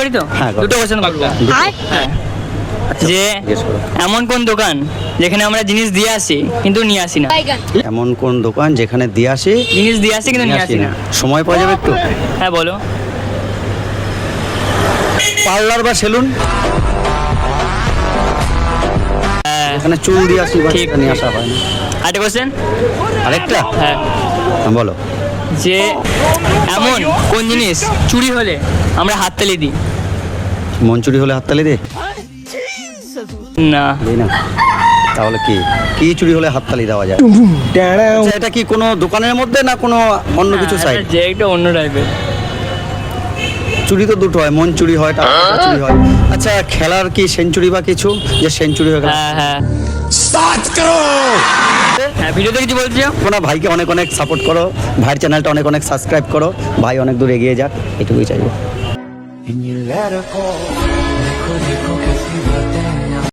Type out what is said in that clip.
করি তো হ্যাঁ, করো। দুটো কোশ্চেন করবো হ্যাঁ যে জিজ্ঞেস করো। এমন কোন দোকান যেখানে আমরা জিনিস দিয়ে আসি কিন্তু নিয়ে আসি না এমন কোন দোকান যেখানে দিয়ে আসি জিনিস দিয়ে আসি কিন্তু নিয়ে আসি না সময় পাওয়া যাবে একটু? হ্যাঁ বলো পার্লার বা সেলুন, হ্যাঁ এখানে চুল দিয়ে আসি বা ঠিক। সেটা নিয়ে আসা হয় না। আরেকটা কোশ্চেন আরেকটা হ্যাঁ হ্যাঁ, বলো। যে এমন কোন জিনিস চুরি হলে আমরা হাততালি দিই মন চুরি হলে হাততালি দে? না দিই না। তাহলে কি কি চুরি হলে হাততালি দেওয়া যায়? আচ্ছা, এটা কি কোনো দোকানের মধ্যে না কোনো অন্য কিছু সাইড? যে একটা অন্য টাইপের চুরি তো দুটো হয়, মন চুরি হয়, টাকা চুরি হয়। আচ্ছা, খেলার কি সেঞ্চুরি বা কিছু, যে সেঞ্চুরি হয়ে গেল? হ্যাঁ হ্যাঁ হ্যাঁ ভিডিওতে কিছু বলছো তোমরা ভাইকে অনেক অনেক সাপোর্ট করো, ভাইয়ের চ্যানেলটা অনেক অনেক সাবস্ক্রাইব করো, ভাই অনেক দূর এগিয়ে যাক, এটুকুই চাইবো। In your letter call, देखो देखो